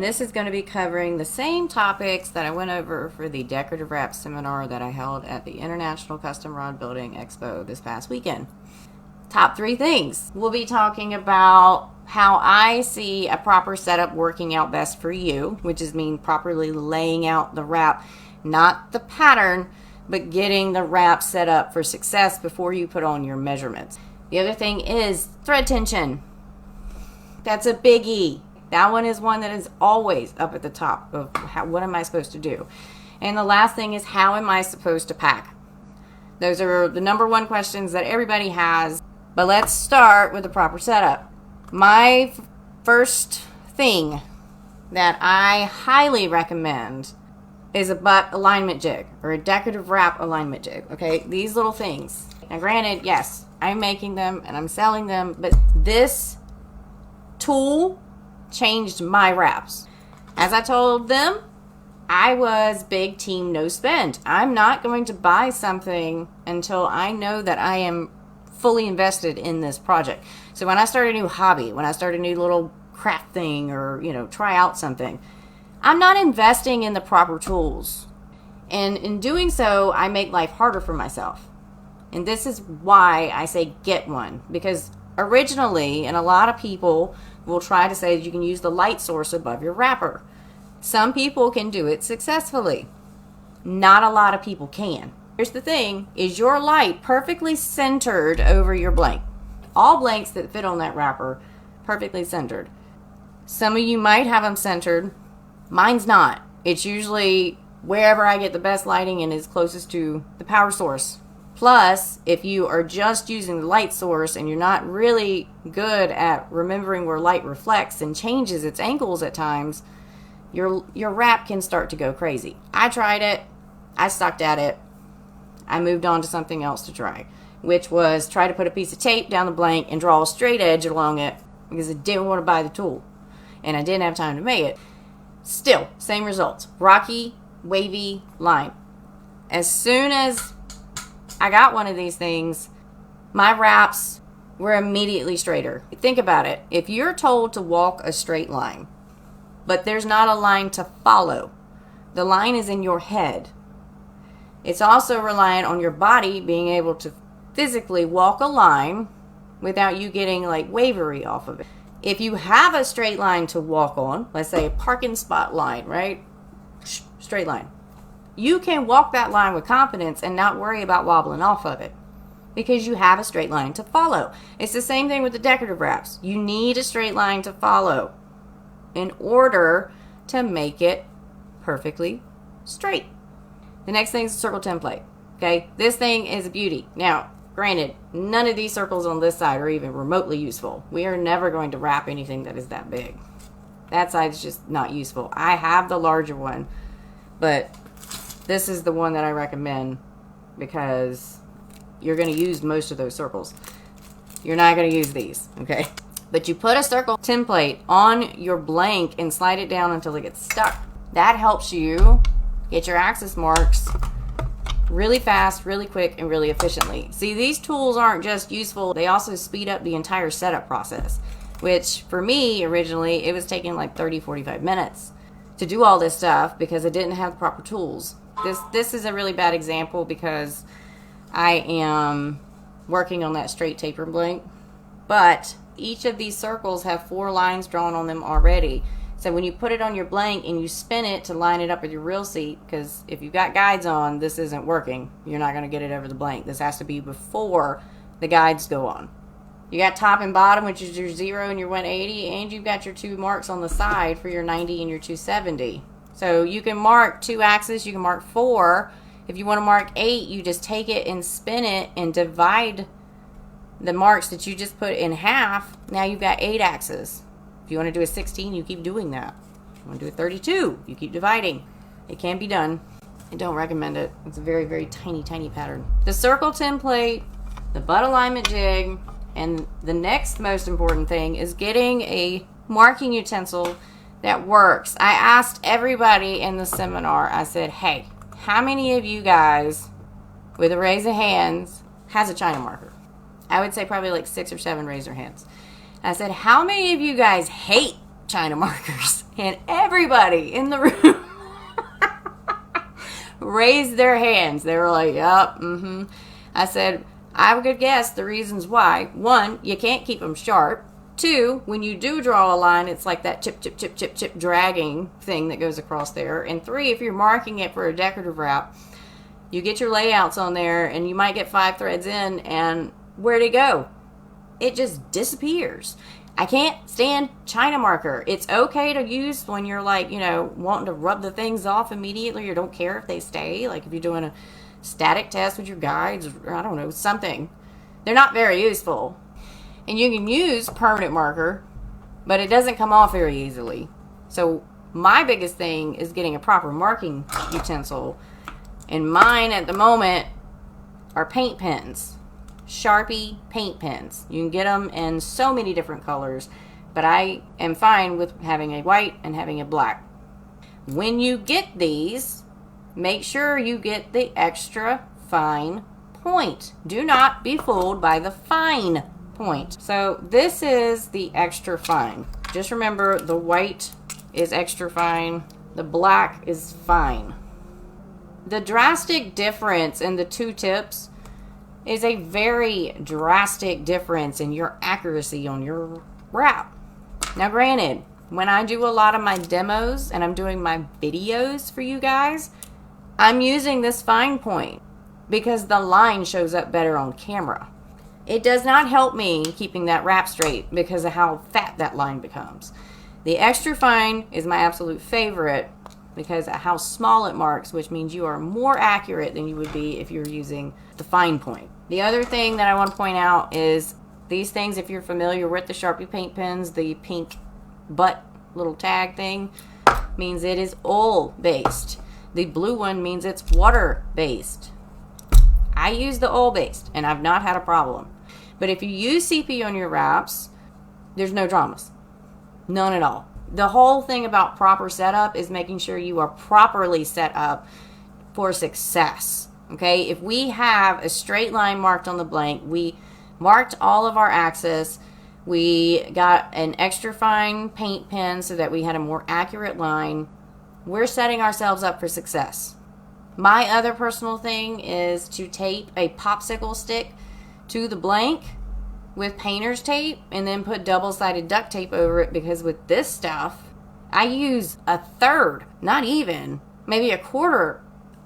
This is going to be covering the same topics that I went over for the Decorative Wraps seminar that I held at the International Custom Rod Building Expo this past weekend. Top 3 things. We'll be talking about how I see a proper setup working out best for you, which is mean properly laying out the wrap, not the pattern, but getting the wrap set up for success before you put on your measurements. The other thing is thread tension. That's a biggie. That one is one that is always up at the top of what am I supposed to do? And the last thing is, how am I supposed to pack? Those are the number 1 questions that everybody has. But let's start with the proper setup. My first thing that I highly recommend is a butt alignment jig or a decorative wrap alignment jig. Okay, these little things. Now granted, yes, I'm making them and I'm selling them, but this tool changed my wraps. As I told them, I was big team no spend. I'm not going to buy something until I know that I am fully invested in this project. So when I start a new hobby, when I start a new little craft thing or, try out something, I'm not investing in the proper tools. And in doing so, I make life harder for myself. And this is why I say get one. Because originally, and a lot of people will try to say that you can use the light source above your wrapper. Some people can do it successfully. Not a lot of people can. Here's the thing, is your light perfectly centered over your blank? All blanks that fit on that wrapper, perfectly centered. Some of you might have them centered. Mine's not. It's usually wherever I get the best lighting and is closest to the power source. Plus, if you are just using the light source and you're not really good at remembering where light reflects and changes its angles at times, your wrap can start to go crazy. I tried it. I sucked at it. I moved on to something else to try, which was try to put a piece of tape down the blank and draw a straight edge along it because I didn't want to buy the tool and I didn't have time to make it. Still, same results. Rocky, wavy line. As soon as I got one of these things, my wraps were immediately straighter. Think about it. If you're told to walk a straight line, but there's not a line to follow, the line is in your head. It's also reliant on your body being able to physically walk a line without you getting wavery off of it. If you have a straight line to walk on, let's say a parking spot line, right? Straight line. You can walk that line with confidence and not worry about wobbling off of it because you have a straight line to follow. It's the same thing with the decorative wraps. You need a straight line to follow in order to make it perfectly straight. The next thing is a circle template. Okay, this thing is a beauty. Now, granted, none of these circles on this side are even remotely useful. We are never going to wrap anything that is that big. That side is just not useful. I have the larger one, but this is the one that I recommend because you're going to use most of those circles. You're not going to use these, okay? But you put a circle template on your blank and slide it down until it gets stuck. That helps you get your axis marks really fast, really quick, and really efficiently. See, these tools aren't just useful, they also speed up the entire setup process, which for me, originally, it was taking 30-45 minutes to do all this stuff because I didn't have the proper tools. This is a really bad example because I am working on that straight taper blank, but each of these circles have 4 lines drawn on them already. So when you put it on your blank and you spin it to line it up with your reel seat, because if you've got guides on, this isn't working. You're not going to get it over the blank. This has to be before the guides go on. You got top and bottom, which is your 0 and your 180, and you've got your 2 marks on the side for your 90 and your 270. So you can mark 2 axes, you can mark 4. If you want to mark 8, you just take it and spin it and divide the marks that you just put in half. Now you've got 8 axes. If you want to do a 16, you keep doing that. If you want to do a 32, you keep dividing. It can be done. I don't recommend it. It's a very, very tiny, tiny pattern. The circle template, the butt alignment jig, and the next most important thing is getting a marking utensil that works. I asked everybody in the seminar, I said, hey, how many of you guys, with a raise of hands, has a China marker? I would say probably 6 or 7 raise their hands. I said, how many of you guys hate China markers. And everybody in the room raised their hands. They were like, yep, I said, I would guess the reasons why. One, you can't keep them sharp. Two, when you do draw a line, it's like that chip, chip, chip, chip, chip dragging thing that goes across there. And three, if you're marking it for a decorative wrap, you get your layouts on there and you might get 5 threads in, and where'd it go? It just disappears. I can't stand China marker. It's okay to use when you're like, wanting to rub the things off immediately or don't care if they stay. Like if you're doing a static test with your guides or I don't know, something. They're not very useful. And you can use permanent marker, but it doesn't come off very easily. So my biggest thing is getting a proper marking utensil. And mine at the moment are paint pens. Sharpie paint pens. You can get them in so many different colors, but I am fine with having a white and having a black. When you get these, make sure you get the extra fine point. Do not be fooled by the fine point. So this is the extra fine. Just remember the white is extra fine, the black is fine. The drastic difference in the two tips is a very drastic difference in your accuracy on your wrap. Now granted, when I do a lot of my demos and I'm doing my videos for you guys, I'm using this fine point because the line shows up better on camera. It does not help me keeping that wrap straight because of how fat that line becomes. The extra fine is my absolute favorite because of how small it marks, which means you are more accurate than you would be if you're using the fine point. The other thing that I want to point out is these things, if you're familiar with the Sharpie paint pens, the pink butt little tag thing means it is oil based. The blue one means it's water based. I use the oil based and I've not had a problem. But if you use CP on your wraps, there's no dramas. None at all. The whole thing about proper setup is making sure you are properly set up for success. Okay, if we have a straight line marked on the blank, we marked all of our axis, we got an extra fine paint pen so that we had a more accurate line, we're setting ourselves up for success. My other personal thing is to tape a popsicle stick to the blank with painter's tape and then put double-sided duct tape over it, because with this stuff I use a third, not even, maybe a quarter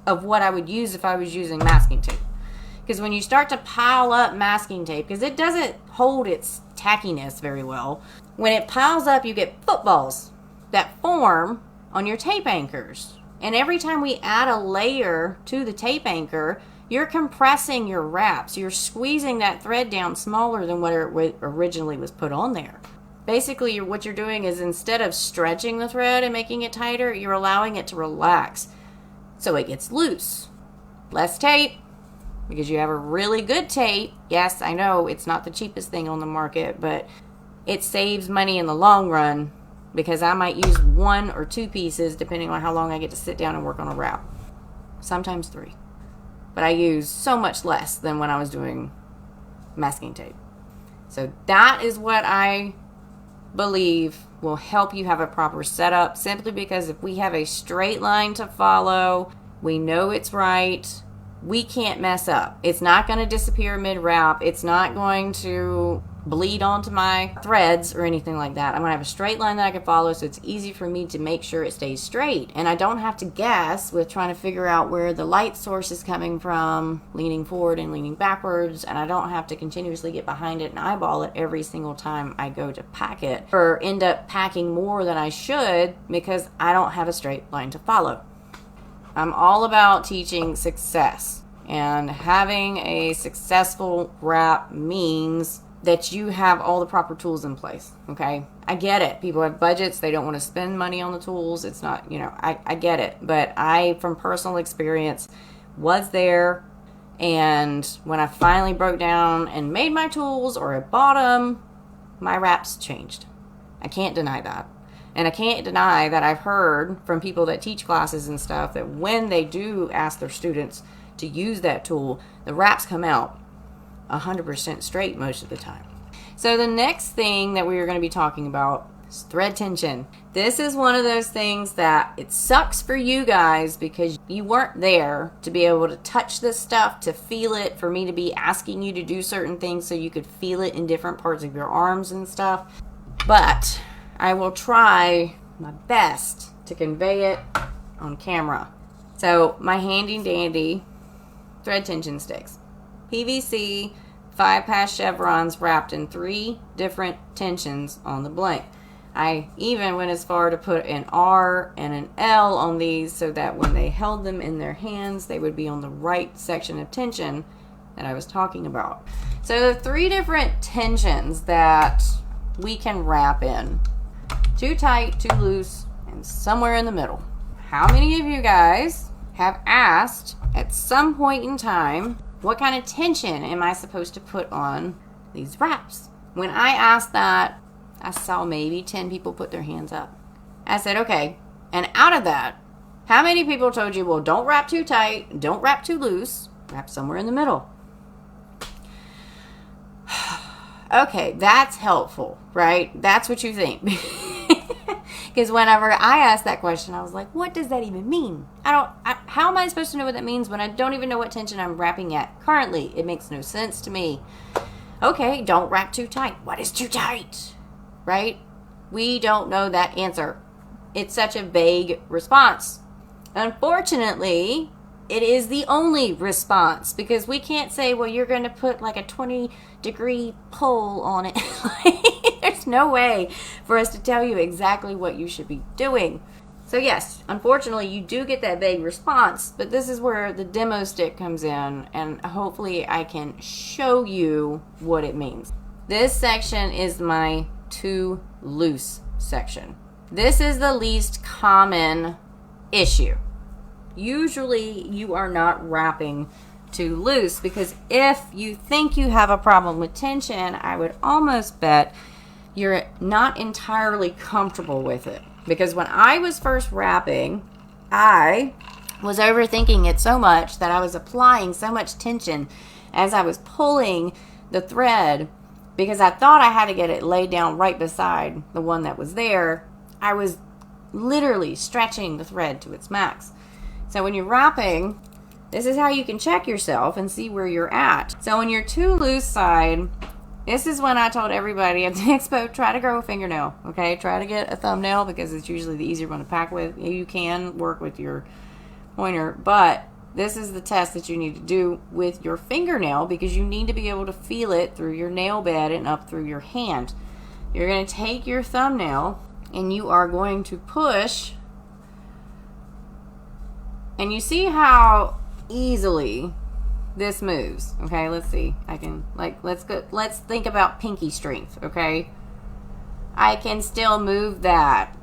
of what I would use if I was using masking tape. Because when you start to pile up masking tape, because it doesn't hold its tackiness very well, when it piles up you get footballs that form on your tape anchors. And every time we add a layer to the tape anchor, you're compressing your wraps. You're squeezing that thread down smaller than what it originally was put on there. Basically, what you're doing is instead of stretching the thread and making it tighter, you're allowing it to relax so it gets loose. Less tape, because you have a really good tape. Yes, I know it's not the cheapest thing on the market, but it saves money in the long run because I might use 1 or 2 pieces depending on how long I get to sit down and work on a wrap. Sometimes 3. But I use so much less than when I was doing masking tape. So that is what I believe will help you have a proper setup, simply because if we have a straight line to follow, we know it's right, we can't mess up. It's not going to disappear mid-wrap. It's not going to bleed onto my threads or anything like that. I'm going to have a straight line that I can follow, so it's easy for me to make sure it stays straight. And I don't have to guess with trying to figure out where the light source is coming from, leaning forward and leaning backwards, and I don't have to continuously get behind it and eyeball it every single time I go to pack it, or end up packing more than I should because I don't have a straight line to follow. I'm all about teaching success, and having a successful wrap means that you have all the proper tools in place. Okay, I get it. People have budgets, they don't want to spend money on the tools. It's not, I get it. But I, from personal experience, was there, and when I finally broke down and made my tools or I bought them, my wraps changed. I can't deny that. And I can't deny that I've heard from people that teach classes and stuff that when they do ask their students to use that tool, the wraps come out 100% straight most of the time. So the next thing that we are going to be talking about is thread tension. This is one of those things that it sucks for you guys because you weren't there to be able to touch this stuff, to feel it, for me to be asking you to do certain things so you could feel it in different parts of your arms and stuff. But I will try my best to convey it on camera. So my handy dandy thread tension sticks. PVC 5-pass chevrons wrapped in 3 different tensions on the blank. I even went as far to put an R and an L on these so that when they held them in their hands, they would be on the right section of tension that I was talking about. So there are 3 different tensions that we can wrap in. Too tight, too loose, and somewhere in the middle. How many of you guys have asked at some point in time, what kind of tension am I supposed to put on these wraps? When I asked that, I saw maybe 10 people put their hands up. I said, okay, and out of that, how many people told you, well, don't wrap too tight, don't wrap too loose, wrap somewhere in the middle? Okay, that's helpful, right? That's what you think. Because whenever I asked that question, I was like, what does that even mean? How am I supposed to know what that means when I don't even know what tension I'm wrapping at currently? It makes no sense to me. Okay, don't wrap too tight. What is too tight? Right? We don't know that answer. It's such a vague response. Unfortunately, it is the only response because we can't say, well, you're going to put like a 20-degree pull on it. There's no way for us to tell you exactly what you should be doing. So yes, unfortunately, you do get that vague response, but this is where the demo stick comes in, and hopefully I can show you what it means. This section is my too loose section. This is the least common issue. Usually you are not wrapping too loose because if you think you have a problem with tension, I would almost bet you're not entirely comfortable with it. Because when I was first wrapping, I was overthinking it so much that I was applying so much tension as I was pulling the thread because I thought I had to get it laid down right beside the one that was there. I was literally stretching the thread to its max. So when you're wrapping, this is how you can check yourself and see where you're at. So on your too loose side, this is when I told everybody at the expo, try to grow a fingernail, okay? Try to get a thumbnail because it's usually the easier one to pack with. You can work with your pointer, but this is the test that you need to do with your fingernail because you need to be able to feel it through your nail bed and up through your hand. You're going to take your thumbnail and you are going to push, and you see how easily this moves. Okay, let's see. I can, let's think about pinky strength, okay? I can still move that.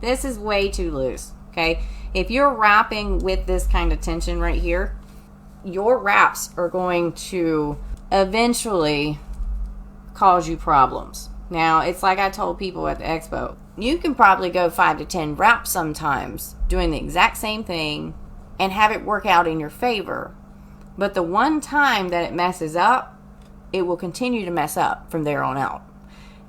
This is way too loose, okay? If you're wrapping with this kind of tension right here, your wraps are going to eventually cause you problems. Now, it's like I told people at the expo, you can probably go 5 to 10 wraps sometimes doing the exact same thing and have it work out in your favor. But the one time that it messes up, it will continue to mess up from there on out.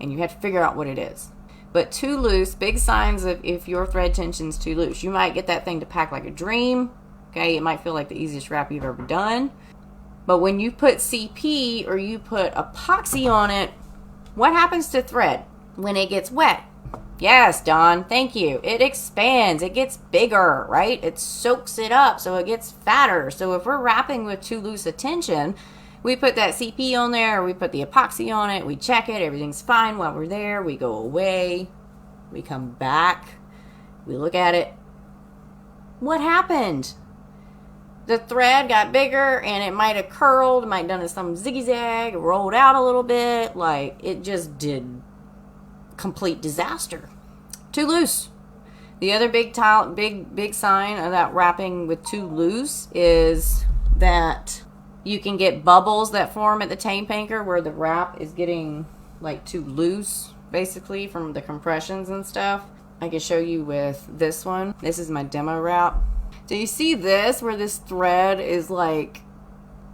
And you have to figure out what it is. But too loose, big signs of if your thread tension's too loose. You might get that thing to pack like a dream. Okay, it might feel like the easiest wrap you've ever done. But when you put CP or you put epoxy on it, what happens to thread when it gets wet? Yes, Dawn, thank you. It expands. It gets bigger, right? It soaks it up so it gets fatter. So if we're wrapping with too loose a tension, we put that CP on there, we put the epoxy on it, we check it, everything's fine while we're there, we go away, we come back, we look at it. What happened? The thread got bigger and it might have curled, might have done some zigzag, rolled out a little bit, like it just did complete disaster. Too loose. The other big sign of that wrapping with too loose is that you can get bubbles that form at the tape anchor where the wrap is getting like too loose, basically, from the compressions and stuff. I can show you with this one. This is my demo wrap. So you see this, where this thread is like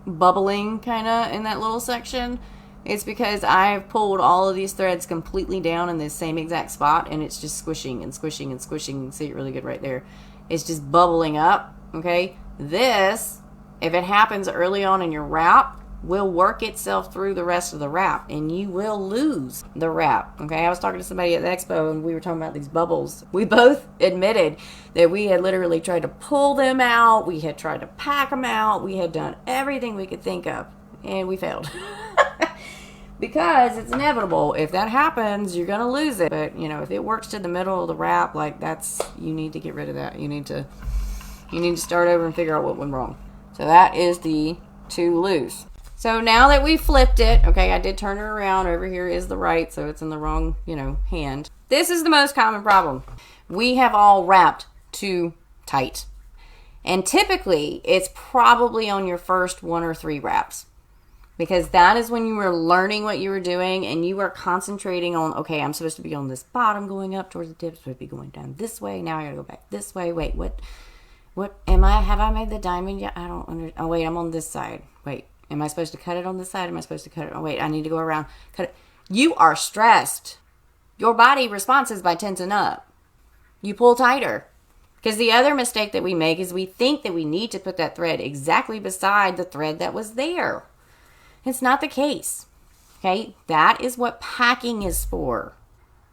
bubbling kind of in that little section? It's because I've pulled all of these threads completely down in this same exact spot, and it's just squishing and squishing and squishing. You can see it really good right there. It's just bubbling up, okay? This, if it happens early on in your wrap, will work itself through the rest of the wrap, and you will lose the wrap, okay? I was talking to somebody at the expo, and we were talking about these bubbles. We both admitted that we had literally tried to pull them out. We had tried to pack them out. We had done everything we could think of, and we failed. Because it's inevitable. If that happens, you're going to lose it. But, you know, if it works to the middle of the wrap, like that's, you need to get rid of that. You need to start over and figure out what went wrong. So that is the too loose. So now that we flipped it, okay, I did turn it around. Over here is the right, so it's in the wrong, you know, hand. This is the most common problem. We have all wrapped too tight. And typically, it's probably on your first 1 or 3 wraps. Because that is when you were learning what you were doing and you were concentrating on, okay, I'm supposed to be on this bottom going up towards the tip, supposed to be going down this way. Now I gotta go back this way. Wait, what have I made the diamond yet? I don't understand. Oh, wait, I'm on this side. Wait, am I supposed to cut it on this side? Am I supposed to cut it? Oh, wait, I need to go around, cut it. You are stressed. Your body responses by tensing up. You pull tighter. Because the other mistake that we make is we think that we need to put that thread exactly beside the thread that was there. It's not the case, okay? That is what packing is for.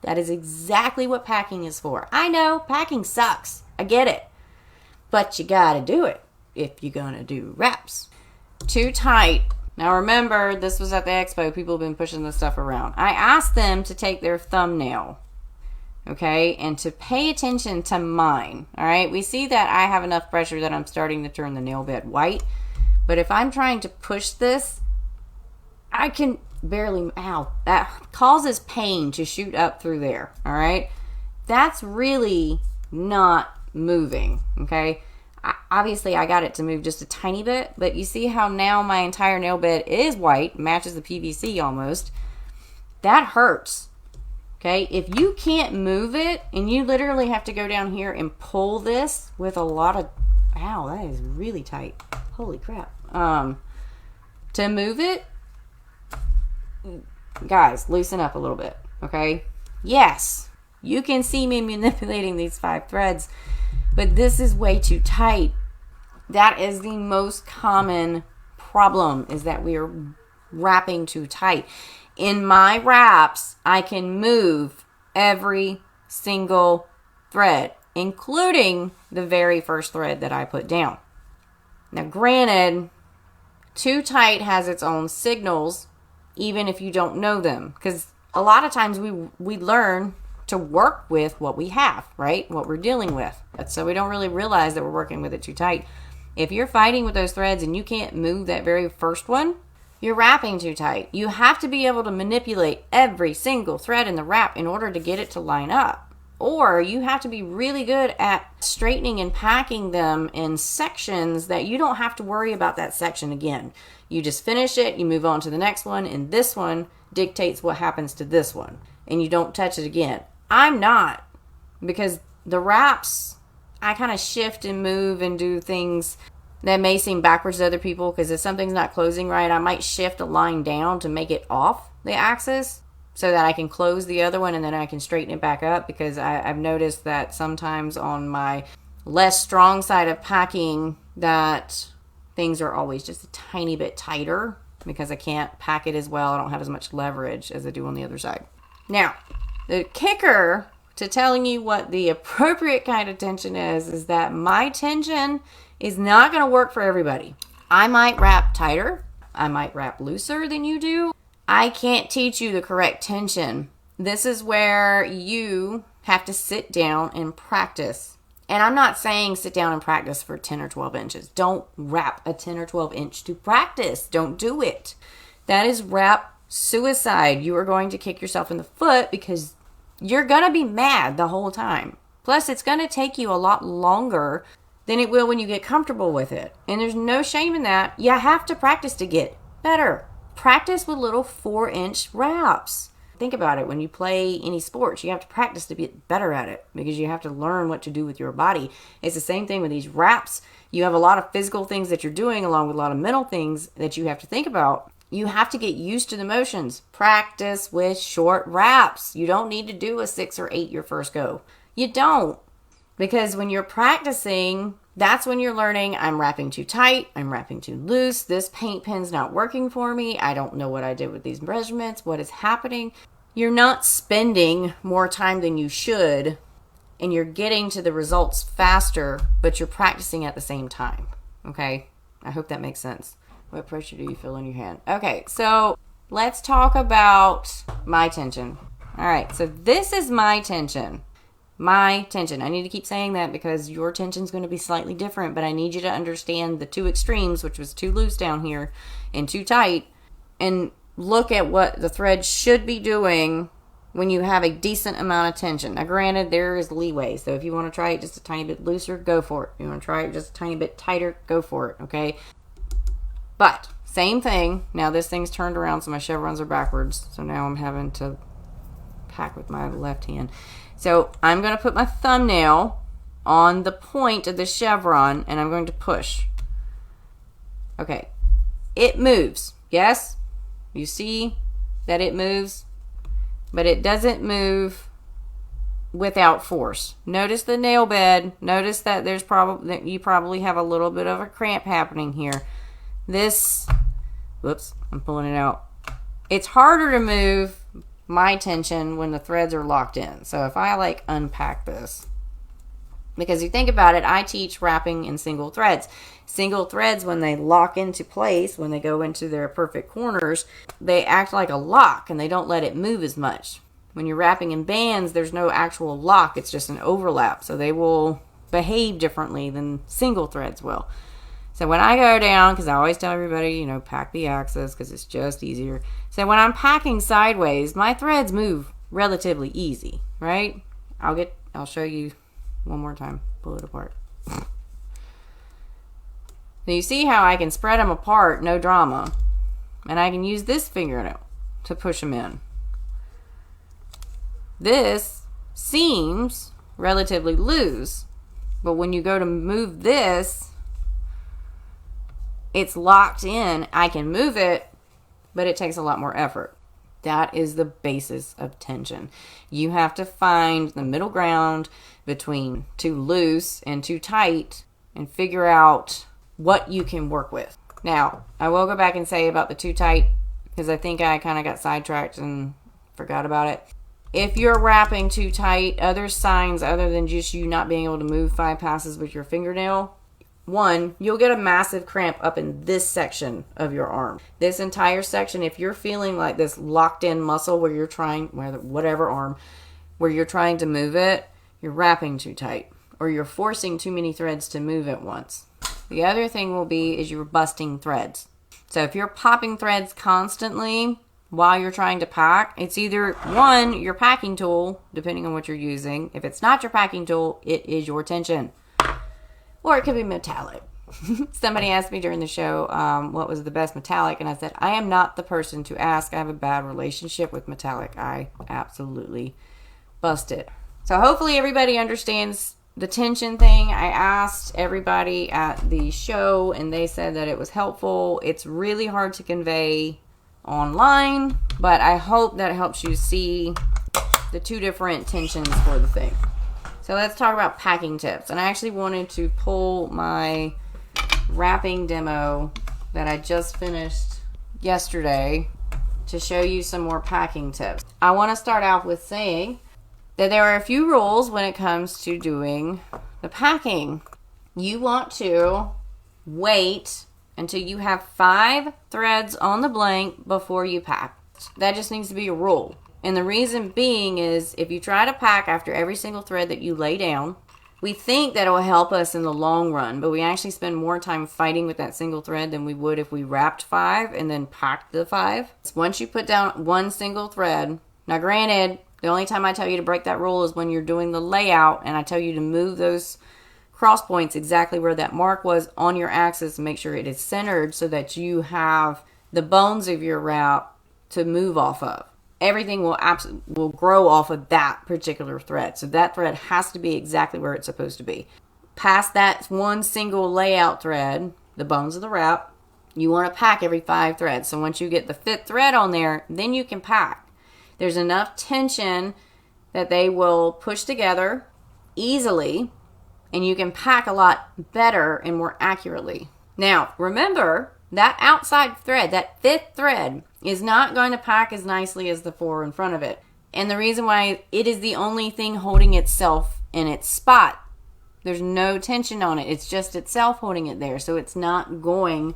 That is exactly what packing is for. I know, packing sucks. I get it. But you gotta do it if you're gonna do wraps. Too tight. Now remember, this was at the expo. People have been pushing this stuff around. I asked them to take their thumbnail, okay, and to pay attention to mine, all right? We see that I have enough pressure that I'm starting to turn the nail bed white. But if I'm trying to push this, I can barely, ow, that causes pain to shoot up through there, all right? That's really not moving, okay? Obviously, I got it to move just a tiny bit, but you see how now my entire nail bed is white, matches the PVC almost. That hurts, okay? If you can't move it, and you literally have to go down here and pull this with a lot of, ow, that is really tight. Holy crap. To move it, guys, loosen up a little bit, okay? Yes, you can see me manipulating these 5 threads, but this is way too tight. That is the most common problem, is that we are wrapping too tight. In my wraps, I can move every single thread, including the very first thread that I put down. Now, granted, too tight has its own signals, even if you don't know them, because a lot of times we learn to work with what we have, right? What we're dealing with. So we don't really realize that we're working with it too tight. If you're fighting with those threads and you can't move that very first one, you're wrapping too tight. You have to be able to manipulate every single thread in the wrap in order to get it to line up. Or you have to be really good at straightening and packing them in sections that you don't have to worry about that section again. You just finish it, you move on to the next one, and this one dictates what happens to this one. And you don't touch it again. I'm not, because the wraps, I kind of shift and move and do things that may seem backwards to other people, because if something's not closing right, I might shift a line down to make it off the axis so that I can close the other one and then I can straighten it back up, because I've noticed that sometimes on my less strong side of packing that things are always just a tiny bit tighter because I can't pack it as well. I don't have as much leverage as I do on the other side. Now, the kicker to telling you what the appropriate kind of tension is that my tension is not going to work for everybody. I might wrap tighter. I might wrap looser than you do. I can't teach you the correct tension. This is where you have to sit down and practice. And I'm not saying sit down and practice for 10 or 12 inches. Don't wrap a 10 or 12 inch to practice. Don't do it. That is wrap suicide. You are going to kick yourself in the foot because you're going to be mad the whole time. Plus, it's going to take you a lot longer than it will when you get comfortable with it. And there's no shame in that. You have to practice to get better. Practice with little 4-inch wraps. Think about it. When you play any sports, you have to practice to get better at it because you have to learn what to do with your body. It's the same thing with these wraps. You have a lot of physical things that you're doing along with a lot of mental things that you have to think about. You have to get used to the motions. Practice with short wraps. You don't need to do a 6 or 8 your first go. You don't. Because when you're practicing, that's when you're learning, I'm wrapping too tight, I'm wrapping too loose, this paint pen's not working for me, I don't know what I did with these measurements, what is happening. You're not spending more time than you should, and you're getting to the results faster, but you're practicing at the same time. Okay? I hope that makes sense. What pressure do you feel in your hand? Okay, so let's talk about my tension. All right, so this is my tension. My tension. I need to keep saying that because your tension is going to be slightly different, but I need you to understand the two extremes, which was too loose down here and too tight, and look at what the thread should be doing when you have a decent amount of tension. Now, granted, there is leeway, so if you want to try it just a tiny bit looser, go for it. If you want to try it just a tiny bit tighter, go for it, okay? But, same thing. Now, this thing's turned around, so my chevrons are backwards, so now I'm having to pack with my left hand. So I'm going to put my thumbnail on the point of the chevron and I'm going to push. Okay. It moves. Yes? You see that it moves? But it doesn't move without force. Notice the nail bed. Notice that you probably have a little bit of a cramp happening here. Whoops, I'm pulling it out. It's harder to move my tension when the threads are locked in. So if I unpack this, because you think about it, I teach wrapping in single threads. Single threads, when they lock into place, when they go into their perfect corners, they act like a lock and they don't let it move as much. When you're wrapping in bands, there's no actual lock. It's just an overlap. So they will behave differently than single threads will. So when I go down, because I always tell everybody, pack the axis because it's just easier. So when I'm packing sideways, my threads move relatively easy, right? I'll show you one more time. Pull it apart. So you see how I can spread them apart, no drama. And I can use this fingernail to push them in. This seems relatively loose, but when you go to move this, it's locked in. I can move it, but it takes a lot more effort. That is the basis of tension. You have to find the middle ground between too loose and too tight and figure out what you can work with. Now, I will go back and say about the too tight because I think I kind of got sidetracked and forgot about it. If you're wrapping too tight, other signs other than just you not being able to move 5 passes with your fingernail, one, you'll get a massive cramp up in this section of your arm. This entire section, if you're feeling like this locked in muscle where you're trying, whatever arm, where you're trying to move it, you're wrapping too tight or you're forcing too many threads to move at once. The other thing will be is you're busting threads. So if you're popping threads constantly while you're trying to pack, it's either one, your packing tool, depending on what you're using. If it's not your packing tool, it is your tension. Or it could be metallic. Somebody asked me during the show what was the best metallic, and I said, I am not the person to ask. I have a bad relationship with metallic. I absolutely bust it. So hopefully everybody understands the tension thing. I asked everybody at the show, and they said that it was helpful. It's really hard to convey online, but I hope that helps you see the two different tensions for the thing. So let's talk about packing tips. And I actually wanted to pull my wrapping demo that I just finished yesterday to show you some more packing tips. I want to start out with saying that there are a few rules when it comes to doing the packing. You want to wait until you have 5 threads on the blank before you pack. That just needs to be a rule. And the reason being is if you try to pack after every single thread that you lay down, we think that it will help us in the long run, but we actually spend more time fighting with that single thread than we would if we wrapped 5 and then packed the 5. Once you put down one single thread, now granted, the only time I tell you to break that rule is when you're doing the layout and I tell you to move those cross points exactly where that mark was on your axis and make sure it is centered so that you have the bones of your wrap to move off of. Everything will grow off of that particular thread. So that thread has to be exactly where it's supposed to be. Past that one single layout thread, the bones of the wrap, You want to pack every 5 threads. So once you get the 5th thread on there, then you can pack. There's enough tension that they will push together easily, and you can pack a lot better and more accurately. Now, remember, that outside thread, that 5th thread, is not going to pack as nicely as the 4 in front of it. And the reason why, it is the only thing holding itself in its spot. There's no tension on it. It's just itself holding it there. So it's not going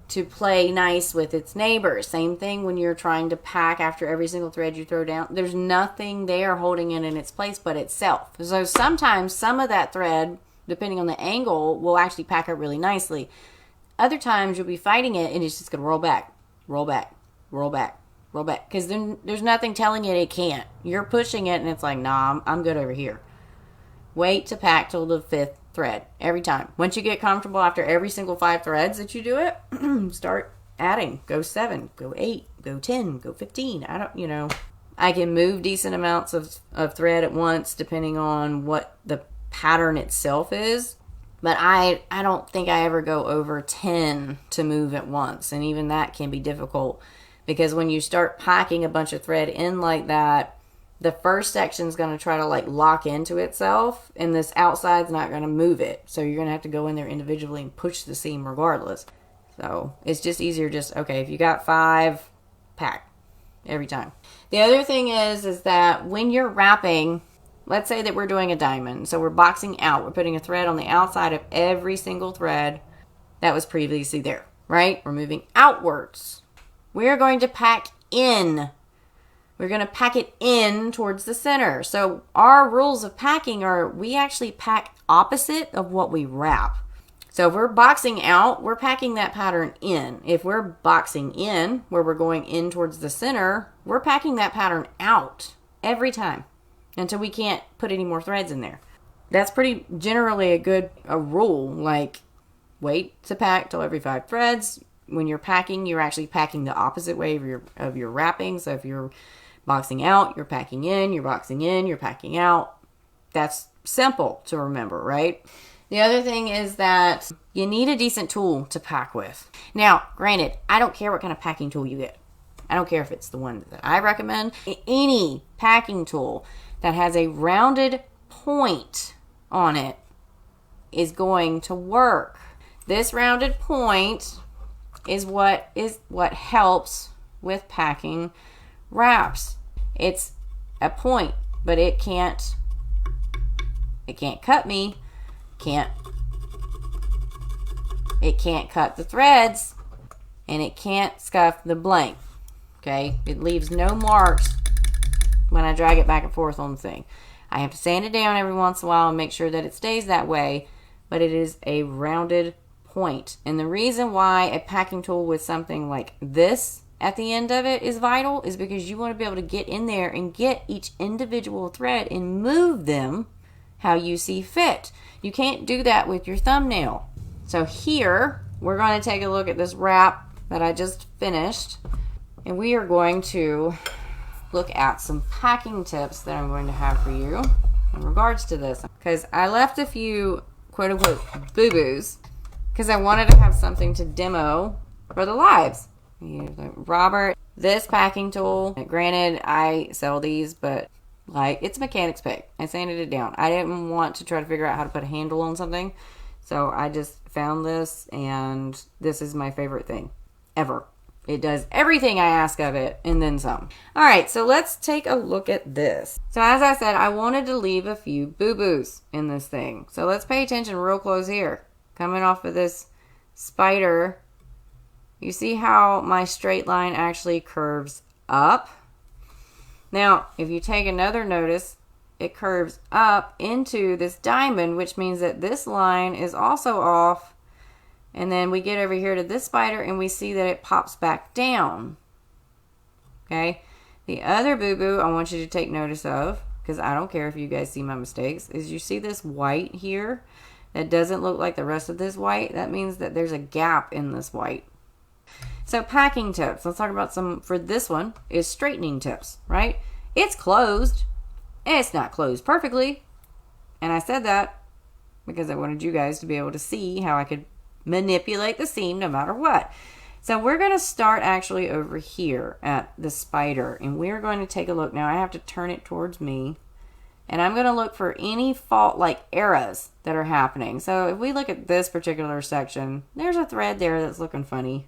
to play nice with its neighbor. Same thing when you're trying to pack after every single thread you throw down. There's nothing there holding it in its place but itself. So sometimes some of that thread, depending on the angle, will actually pack out really nicely. Other times you'll be fighting it and it's just going to roll back, roll back, roll back, roll back. Because then there's nothing telling it can't. You're pushing it and it's like, nah, I'm good over here. Wait to pack till the 5th thread every time. Once you get comfortable after every single 5 threads that you do it, start adding. Go 7, go 8, go 10, go 15. I can move decent amounts of thread at once depending on what the pattern itself is. But I don't think I ever go over 10 to move at once. And even that can be difficult because when you start packing a bunch of thread in like that, the first section is going to try to like lock into itself and this outside's not going to move it. So you're going to have to go in there individually and push the seam regardless. So it's just easier okay, if you got 5, pack every time. The other thing is that when you're wrapping, let's say that we're doing a diamond. So we're boxing out. We're putting a thread on the outside of every single thread that was previously there, right? We're moving outwards. We're going to pack in. We're going to pack it in towards the center. So our rules of packing are we actually pack opposite of what we wrap. So if we're boxing out, we're packing that pattern in. If we're boxing in, where we're going in towards the center, we're packing that pattern out every time until we can't put any more threads in there. That's pretty generally a rule. Like, wait to pack till every 5 threads. When you're packing, you're actually packing the opposite way of your wrapping. So if you're boxing out, you're packing in, you're boxing in, you're packing out. That's simple to remember, right? The other thing is that you need a decent tool to pack with. Now, granted, I don't care what kind of packing tool you get. I don't care if it's the one that I recommend. Any packing tool that has a rounded point on it is going to work. This rounded point is what helps with packing wraps. It's a point, but it can't cut me. It can't cut the threads, and it can't scuff the blank. Okay? It leaves no marks when I drag it back and forth on the thing. I have to sand it down every once in a while and make sure that it stays that way, but it is a rounded point. And the reason why a packing tool with something like this at the end of it is vital is because you want to be able to get in there and get each individual thread and move them how you see fit. You can't do that with your thumbnail. So here, we're going to take a look at this wrap that I just finished, and we are going to look at some packing tips that I'm going to have for you in regards to this. Because I left a few quote-unquote boo-boos because I wanted to have something to demo for the lives. Robert, this packing tool, granted I sell these, but like it's a mechanic's pick. I sanded it down. I didn't want to try to figure out how to put a handle on something, so I just found this, and this is my favorite thing ever. It does everything I ask of it and then some. Alright, so let's take a look at this. So as I said, I wanted to leave a few boo-boos in this thing. So let's pay attention real close here. Coming off of this spider, you see how my straight line actually curves up? Now, if you take another notice, it curves up into this diamond, which means that this line is also off. And then we get over here to this spider and we see that it pops back down. Okay? The other boo-boo I want you to take notice of, because I don't care if you guys see my mistakes, is you see this white here that doesn't look like the rest of this white? That means that there's a gap in this white. So packing tips. Let's talk about some, for this one, is straightening tips, right? It's closed. It's not closed perfectly. And I said that because I wanted you guys to be able to see how I could manipulate the seam no matter what. So we're going to start actually over here at the spider, and we're going to take a look. Now I have to turn it towards me, and I'm going to look for any fault like errors that are happening. So if we look at this particular section, there's a thread there that's looking funny.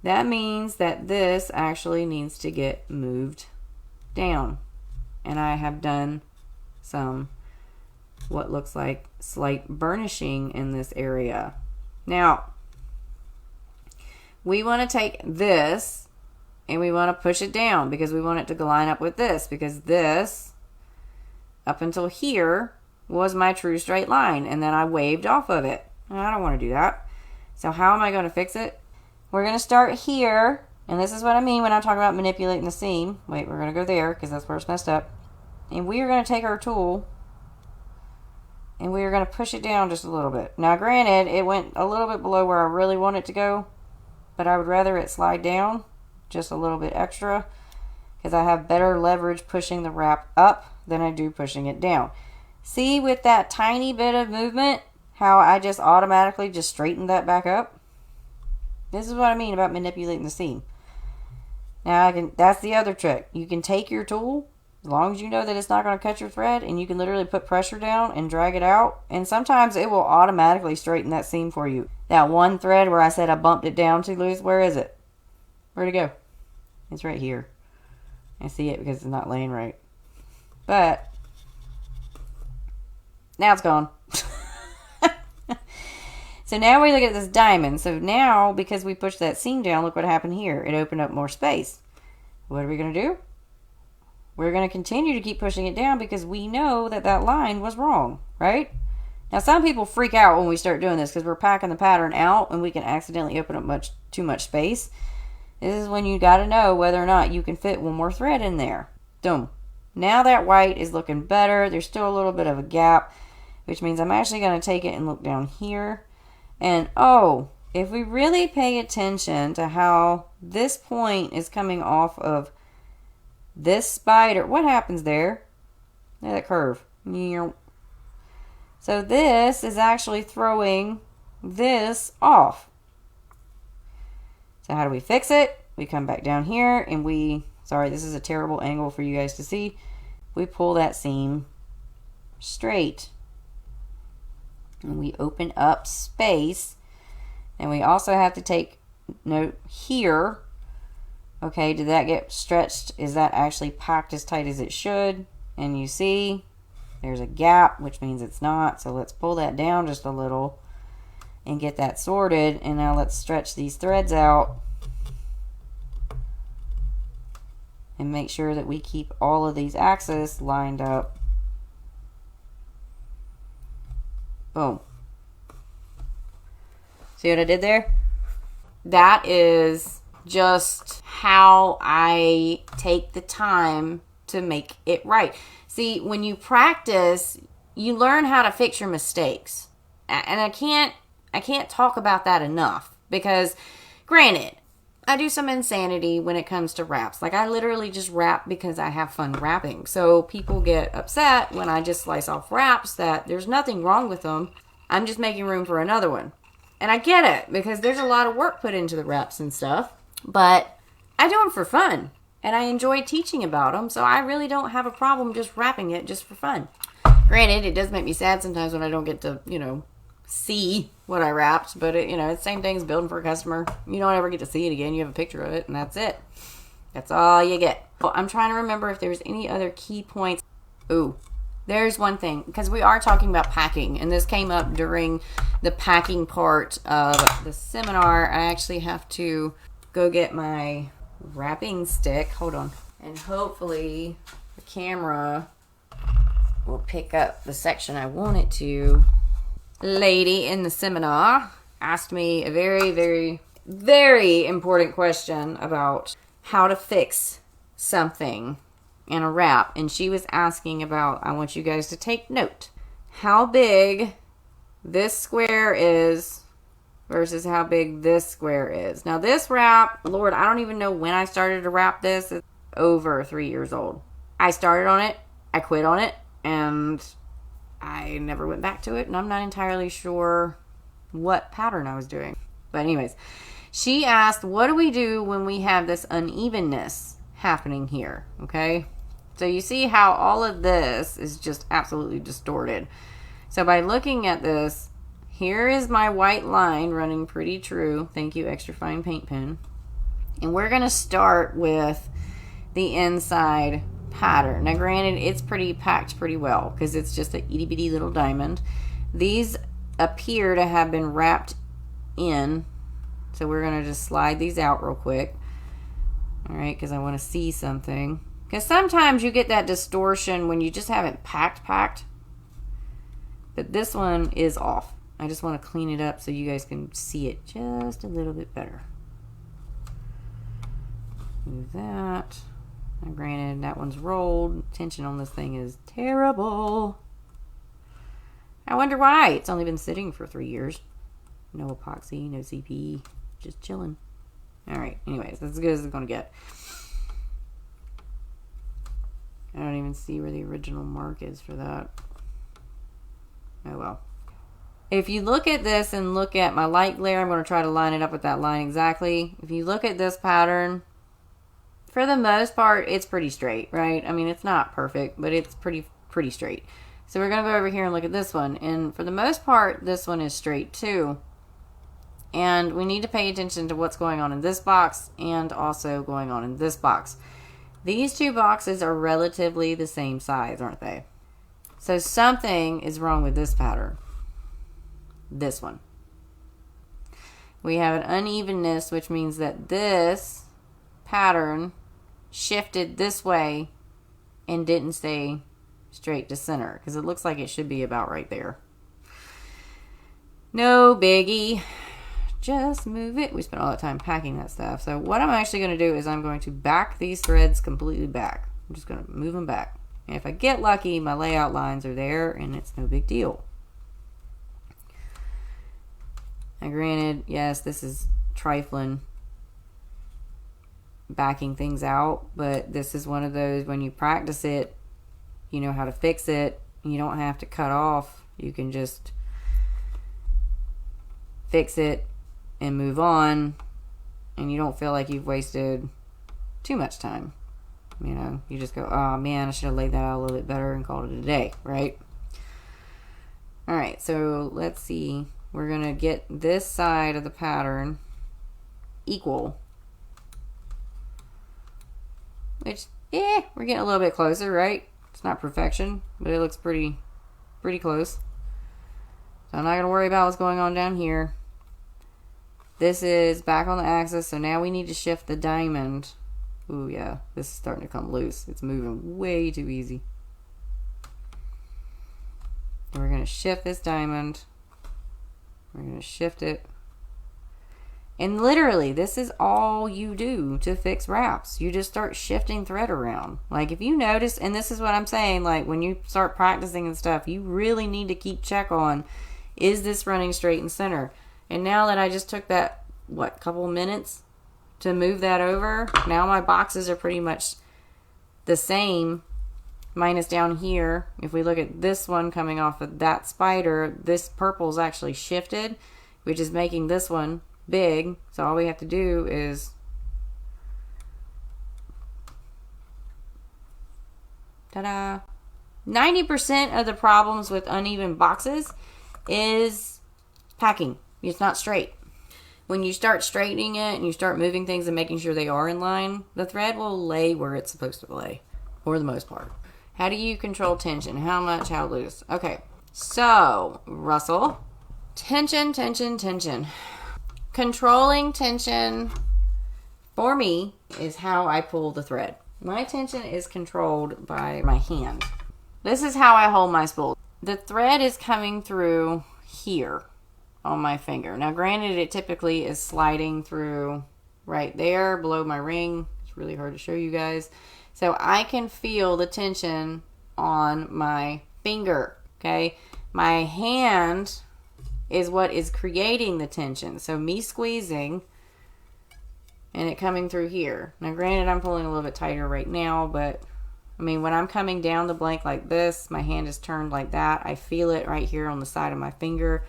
That means that this actually needs to get moved down. And I have done some what looks like slight burnishing in this area. Now, we want to take this and we want to push it down because we want it to line up with this, because this, up until here, was my true straight line, and then I waved off of it. I don't want to do that. So how am I going to fix it? We're going to start here, and this is what I mean when I'm talking about manipulating the seam. Wait, we're going to go there because that's where it's messed up. And we are going to take our tool and we are going to push it down just a little bit. Now granted, it went a little bit below where I really want it to go, but I would rather it slide down just a little bit extra because I have better leverage pushing the wrap up than I do pushing it down. See, with that tiny bit of movement, how I just automatically just straightened that back up? This is what I mean about manipulating the seam. Now that's the other trick. You can take your tool, as long as you know that it's not going to cut your thread, and you can literally put pressure down and drag it out, and sometimes it will automatically straighten that seam for you. That one thread where I said I bumped it down too loose, where is it? Where'd it go? It's right here. I see it because it's not laying right. But now it's gone. So now we look at this diamond. So now, because we pushed that seam down, look what happened here. It opened up more space. What are we going to do? We're going to continue to keep pushing it down because we know that that line was wrong, right? Now, some people freak out when we start doing this because we're packing the pattern out and we can accidentally open up too much space. This is when you got to know whether or not you can fit one more thread in there. Boom. Now that white is looking better. There's still a little bit of a gap, which means I'm actually going to take it and look down here. And oh, if we really pay attention to how this point is coming off of this spider, what happens there? Look at that curve. So this is actually throwing this off. So how do we fix it? We come back down here and sorry, this is a terrible angle for you guys to see. We pull that seam straight. And we open up space. And we also have to take note here. Okay, did that get stretched? Is that actually packed as tight as it should? And you see, there's a gap, which means it's not. So let's pull that down just a little and get that sorted. And now let's stretch these threads out and make sure that we keep all of these axes lined up. Boom. See what I did there? That is just how I take the time to make it right. See, when you practice, you learn how to fix your mistakes. And I can't talk about that enough because, granted, I do some insanity when it comes to wraps. Like, I literally just wrap because I have fun wrapping. So people get upset when I just slice off wraps that there's nothing wrong with them. I'm just making room for another one. And I get it because there's a lot of work put into the wraps and stuff. But I do them for fun. And I enjoy teaching about them. So I really don't have a problem just wrapping it just for fun. Granted, it does make me sad sometimes when I don't get to, see what I wrapped, but it's the same thing as building for a customer. You don't ever get to see it again. You have a picture of it, and that's it. That's all you get. Well, I'm trying to remember if there's any other key points. Ooh, there's one thing, because we are talking about packing, and this came up during the packing part of the seminar. I actually have to go get my wrapping stick. Hold on. And hopefully the camera will pick up the section I want it to. Lady in the seminar asked me a very, very, very important question about how to fix something in a wrap. And she was asking about, I want you guys to take note, how big this square is versus how big this square is. Now this wrap, Lord, I don't even know when I started to wrap this. It's over 3 years old. I started on it, I quit on it, and I never went back to it, and I'm not entirely sure what pattern I was doing. But anyways, she asked, what do we do when we have this unevenness happening here? Okay, so you see how all of this is just absolutely distorted. So by looking at this, here is my white line running pretty true. Thank you, extra fine paint pen. And we're going to start with the inside pattern. Now granted, it's pretty packed pretty well because it's just a itty bitty little diamond. These appear to have been wrapped in, so we're going to just slide these out real quick. All right, because I want to see something. Because sometimes you get that distortion when you just haven't packed. But this one is off. I just want to clean it up so you guys can see it just a little bit better. Move that. Now granted, that one's rolled. Tension on this thing is terrible. I wonder why. It's only been sitting for 3 years. No epoxy, no CP, just chilling. Alright, anyways, that's as good as it's going to get. I don't even see where the original mark is for that. Oh well. If you look at this and look at my light glare, I'm going to try to line it up with that line exactly. If you look at this pattern, for the most part, it's pretty straight, right? I mean, it's not perfect, but it's pretty straight. So we're going to go over here and look at this one. And for the most part, this one is straight too. And we need to pay attention to what's going on in this box and also going on in this box. These two boxes are relatively the same size, aren't they? So something is wrong with this pattern. This one. We have an unevenness, which means that this pattern shifted this way and didn't stay straight to center, because it looks like it should be about right there. No biggie. Just move it. We spent all that time packing that stuff. So what I'm actually going to do is I'm going to back these threads completely back. I'm just going to move them back. And if I get lucky, my layout lines are there and it's no big deal. Now granted, yes, this is trifling, backing things out, but this is one of those, when you practice it, you know how to fix it. You don't have to cut off. You can just fix it and move on, and you don't feel like you've wasted too much time. You know, you just go, oh man, I should have laid that out a little bit better and called it a day, right? Alright, so let's see. We're going to get this side of the pattern equal. Which, we're getting a little bit closer, right? It's not perfection, but it looks pretty close. So I'm not going to worry about what's going on down here. This is back on the axis, so now we need to shift the diamond. Ooh, yeah, this is starting to come loose. It's moving way too easy. And we're going to shift this diamond. We're going to shift it. And literally, this is all you do to fix wraps. You just start shifting thread around. Like, if you notice, and this is what I'm saying, like, when you start practicing and stuff, you really need to keep check on, is this running straight and center? And now that I just took that, what, couple of minutes to move that over, now my boxes are pretty much the same, minus down here. If we look at this one coming off of that spider, this purple is actually shifted, which is making this one big. So all we have to do is ta-da! 90% of the problems with uneven boxes is packing. It's not straight. When you start straightening it and you start moving things and making sure they are in line, the thread will lay where it's supposed to lay, for the most part. How do you control tension? How much, how loose? Okay, so, Russell, tension, tension, tension. Controlling tension, for me, is how I pull the thread. My tension is controlled by my hand. This is how I hold my spool. The thread is coming through here on my finger. Now granted, it typically is sliding through right there below my ring. It's really hard to show you guys. So I can feel the tension on my finger, okay? My hand is what is creating the tension. So me squeezing and it coming through here. Now granted, I'm pulling a little bit tighter right now, but I mean, when I'm coming down the blank like this, my hand is turned like that. I feel it right here on the side of my finger.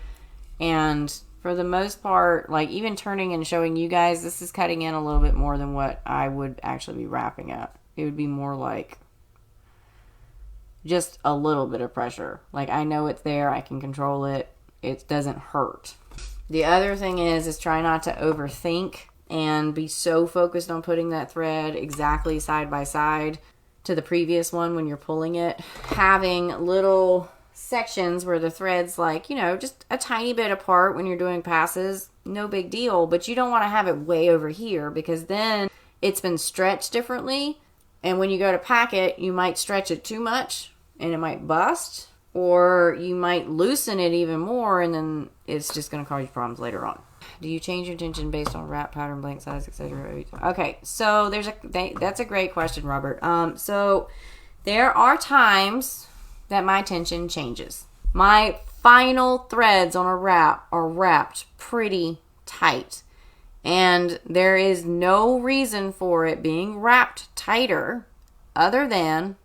And for the most part, like even turning and showing you guys, this is cutting in a little bit more than what I would actually be wrapping at. It would be more like just a little bit of pressure. Like I know it's there, I can control it. It doesn't hurt. The other thing is try not to overthink and be so focused on putting that thread exactly side by side to the previous one when you're pulling it. Having little sections where the thread's like, you know, just a tiny bit apart when you're doing passes, no big deal, but you don't want to have it way over here because then it's been stretched differently, and when you go to pack it, you might stretch it too much and it might bust, or you might loosen it even more and then it's just going to cause you problems later on. Do you change your tension based on wrap pattern, blank size, etc.? Okay, so that's a great question, Robert. So there are times that my tension changes. My final threads on a wrap are wrapped pretty tight, and there is no reason for it being wrapped tighter other than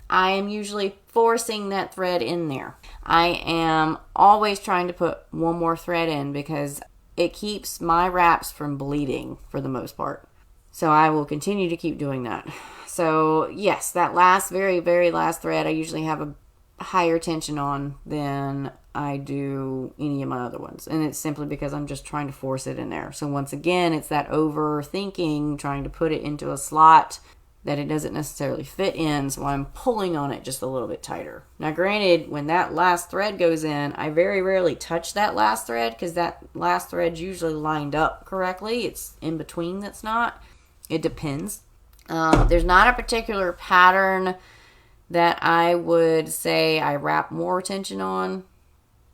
I am usually forcing that thread in there. I am always trying to put one more thread in because it keeps my wraps from bleeding for the most part. So I will continue to keep doing that. So yes, that last, very, very last thread, I usually have a higher tension on than I do any of my other ones. And it's simply because I'm just trying to force it in there. So once again, it's that overthinking, trying to put it into a slot that it doesn't necessarily fit in, so I'm pulling on it just a little bit tighter. Now granted, when that last thread goes in, I very rarely touch that last thread because that last thread's usually lined up correctly. It's in between that's not. It depends. There's not a particular pattern that I would say I wrap more tension on.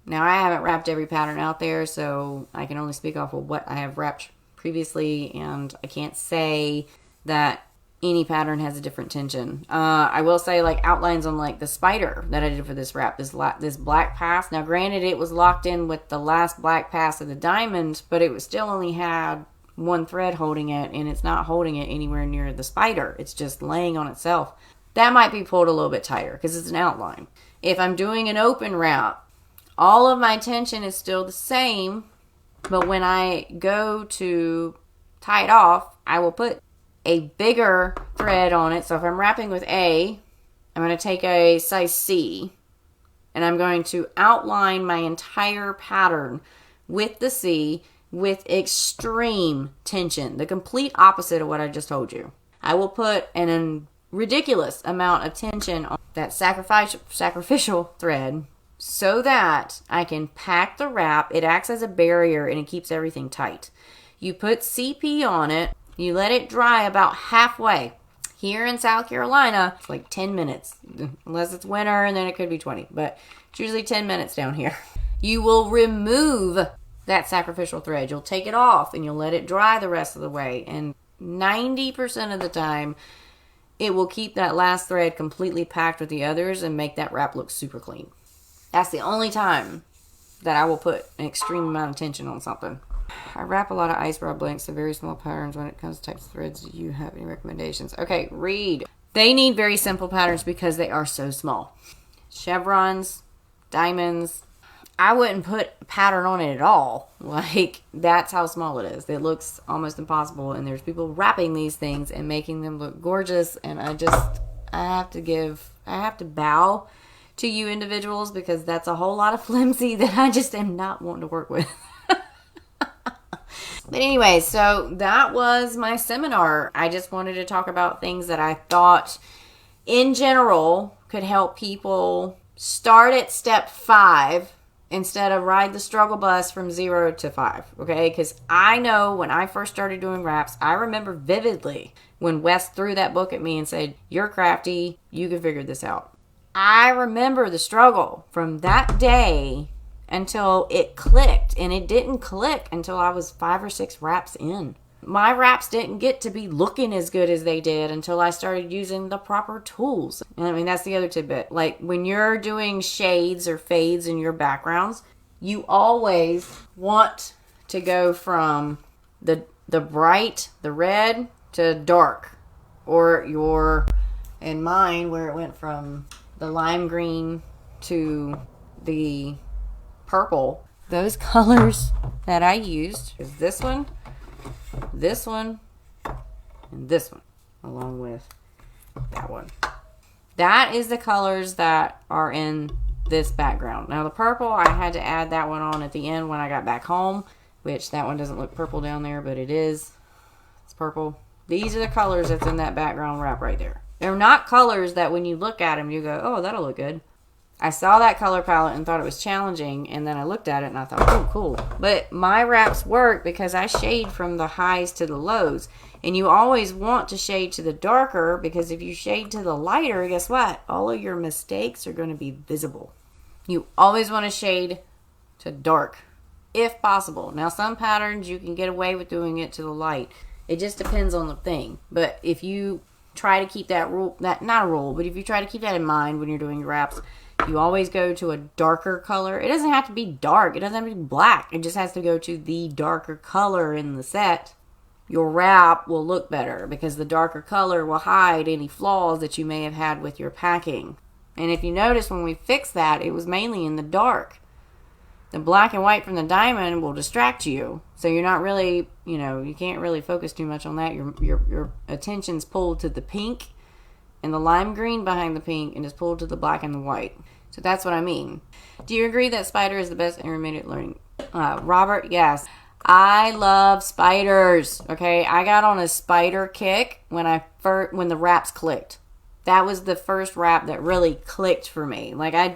Now, I haven't wrapped every pattern out there, so I can only speak off of what I have wrapped previously, and I can't say that any pattern has a different tension. I will say, like, outlines on, like, the spider that I did for this wrap, this black pass. Now, granted, it was locked in with the last black pass of the diamond, but it was still only had one thread holding it, and it's not holding it anywhere near the spider. It's just laying on itself. That might be pulled a little bit tighter because it's an outline. If I'm doing an open wrap, all of my tension is still the same, but when I go to tie it off, I will put a bigger thread on it. So if I'm wrapping with A, I'm going to take a size C, and I'm going to outline my entire pattern with the C with extreme tension, the complete opposite of what I just told you. I will put an ridiculous amount of tension on that sacrificial thread so that I can pack the wrap. It acts as a barrier and it keeps everything tight. You put CP on it, you let it dry about halfway. Here in South Carolina, it's like 10 minutes, unless it's winter, and then it could be 20, but it's usually 10 minutes down here. You will remove that sacrificial thread. You'll take it off and you'll let it dry the rest of the way, and 90% of the time, it will keep that last thread completely packed with the others and make that wrap look super clean. That's the only time that I will put an extreme amount of tension on something. I wrap a lot of ice rod blanks to very small patterns when it comes to types of threads. Do you have any recommendations? Okay, Reed. They need very simple patterns because they are so small. Chevrons, diamonds, I wouldn't put a pattern on it at all. Like, that's how small it is. It looks almost impossible, and there's people wrapping these things and making them look gorgeous, and I have to bow to you individuals because that's a whole lot of flimsy that I just am not wanting to work with. But anyway, so that was my seminar. I just wanted to talk about things that I thought in general could help people start at step 5 instead of ride the struggle bus from 0 to 5, okay? Because I know when I first started doing wraps, I remember vividly when Wes threw that book at me and said, "You're crafty, you can figure this out." I remember the struggle from that day until it clicked, and it didn't click until I was 5 or 6 wraps in. My wraps didn't get to be looking as good as they did until I started using the proper tools. And I mean, that's the other tidbit. Like, when you're doing shades or fades in your backgrounds, you always want to go from the bright, the red, to dark. Or in mine, where it went from the lime green to the purple, those colors that I used is this one, and this one, along with that one. That is the colors that are in this background. Now the purple, I had to add that one on at the end when I got back home, which that one doesn't look purple down there, but it is. It's purple. These are the colors that's in that background wrap right there. They're not colors that when you look at them, you go, oh, that'll look good. I saw that color palette and thought it was challenging, and then I looked at it and I thought, oh, cool. But my wraps work because I shade from the highs to the lows. And you always want to shade to the darker, because if you shade to the lighter, guess what? All of your mistakes are going to be visible. You always want to shade to dark, if possible. Now, some patterns you can get away with doing it to the light. It just depends on the thing. But if you try to keep that rule, not a rule, but if you try to keep that in mind when you're doing your wraps, you always go to a darker color. It doesn't have to be dark. It doesn't have to be black. It just has to go to the darker color in the set. Your wrap will look better because the darker color will hide any flaws that you may have had with your packing. And if you notice, when we fixed that, it was mainly in the dark. The black and white from the diamond will distract you. So you're not really, you can't really focus too much on that. Your attention's pulled to the pink and the lime green behind the pink, and is pulled to the black and the white. So that's what I mean. Do you agree that spider is the best intermediate learning? Robert, yes. I love spiders. Okay, I got on a spider kick when the wraps clicked. That was the first wrap that really clicked for me. Like I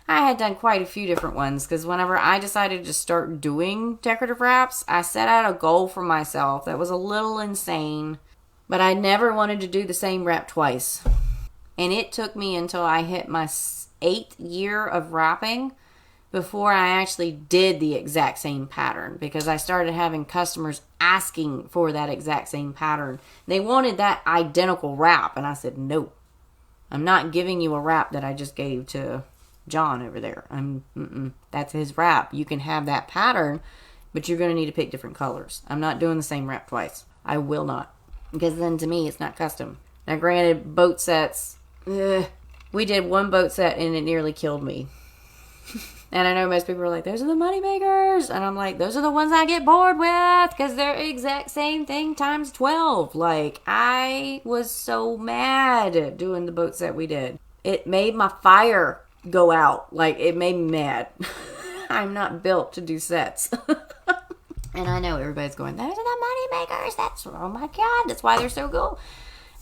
had done quite a few different ones, because whenever I decided to start doing decorative wraps, I set out a goal for myself that was a little insane, but I never wanted to do the same wrap twice. And it took me until I hit my 8th year of wrapping before I actually did the exact same pattern, because I started having customers asking for that exact same pattern. They wanted that identical wrap, and I said, no, I'm not giving you a wrap that I just gave to John over there. That's his wrap. You can have that pattern, but you're going to need to pick different colors. I'm not doing the same wrap twice. I will not, because then to me it's not custom. Now granted, boat sets, we did one boat set and it nearly killed me. And I know most people are like, those are the money makers. And I'm like, those are the ones I get bored with, because they're exact same thing times 12. Like, I was so mad doing the boat set we did. It made my fire go out. Like, it made me mad. I'm not built to do sets. And I know everybody's going, those are the money makers. Oh my God, that's why they're so cool.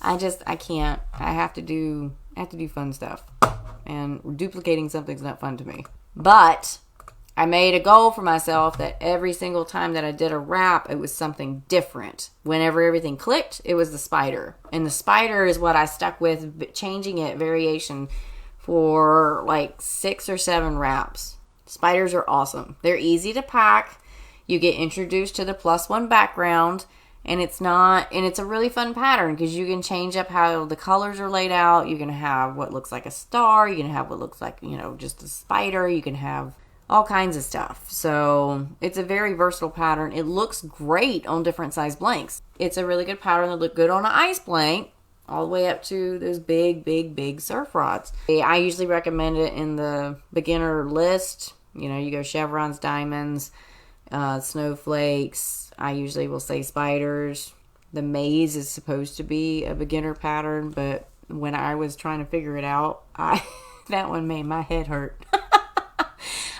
I can't. I have to do fun stuff. And duplicating something's not fun to me. But I made a goal for myself that every single time that I did a wrap, it was something different. Whenever everything clicked, it was the spider. And the spider is what I stuck with, changing it, variation, for like 6 or 7 wraps. Spiders are awesome. They're easy to pack. You get introduced to the +1 background. And it's a really fun pattern, because you can change up how the colors are laid out. You can have what looks like a star. You can have what looks like, just a spider. You can have all kinds of stuff. So it's a very versatile pattern. It looks great on different size blanks. It's a really good pattern that look good on an ice blank, all the way up to those big, big, big surf rods. I usually recommend it in the beginner list. You go chevrons, diamonds, snowflakes. I usually will say spiders. The maze is supposed to be a beginner pattern, but when I was trying to figure it out, that one made my head hurt.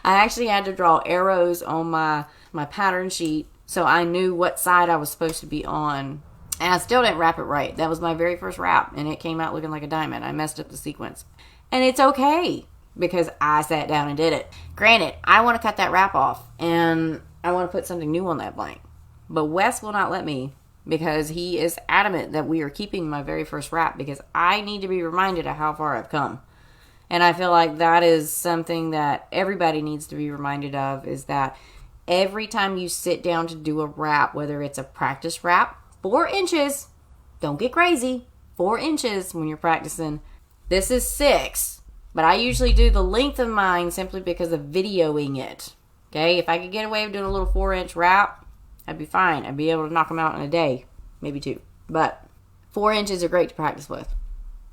I actually had to draw arrows on my pattern sheet so I knew what side I was supposed to be on. And I still didn't wrap it right. That was my very first wrap, and it came out looking like a diamond. I messed up the sequence. And it's okay, because I sat down and did it. Granted, I want to cut that wrap off, and I want to put something new on that blank. But Wes will not let me, because he is adamant that we are keeping my very first wrap, because I need to be reminded of how far I've come. And I feel like that is something that everybody needs to be reminded of, is that every time you sit down to do a wrap, whether it's a practice wrap, 4 inches, don't get crazy, 4 inches when you're practicing. This is 6, but I usually do the length of mine simply because of videoing it. Okay, if I could get away with doing a little 4-inch wrap, I'd be fine. I'd be able to knock them out in a day, maybe 2. But 4 inches are great to practice with.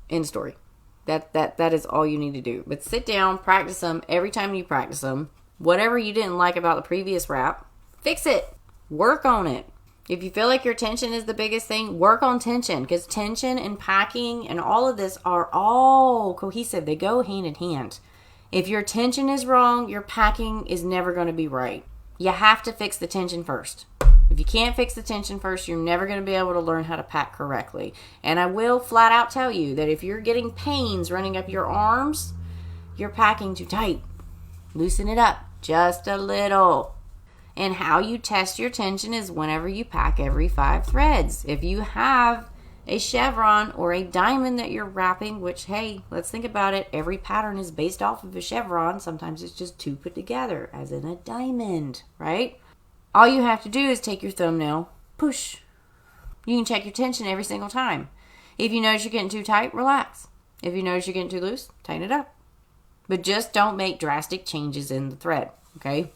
End story. That is all you need to do. But sit down, practice them. Every time you practice them, Whatever you didn't like about the previous wrap, fix it. Work on it. If you feel like your tension is the biggest thing, work on tension, because tension and packing and all of this are all cohesive. They go hand in hand. If your tension is wrong, your packing is never going to be right. You have to fix the tension first. If you can't fix the tension first, you're never going to be able to learn how to pack correctly. And I will flat out tell you that if you're getting pains running up your arms, you're packing too tight. Loosen it up just a little. And how you test your tension is whenever you pack every 5 threads. If you have a chevron or a diamond that you're wrapping, which, hey, let's think about it. Every pattern is based off of a chevron. Sometimes it's just 2 put together, as in a diamond, right? All you have to do is take your thumbnail, push. You can check your tension every single time. If you notice you're getting too tight, relax. If you notice you're getting too loose, tighten it up. But just don't make drastic changes in the thread, okay?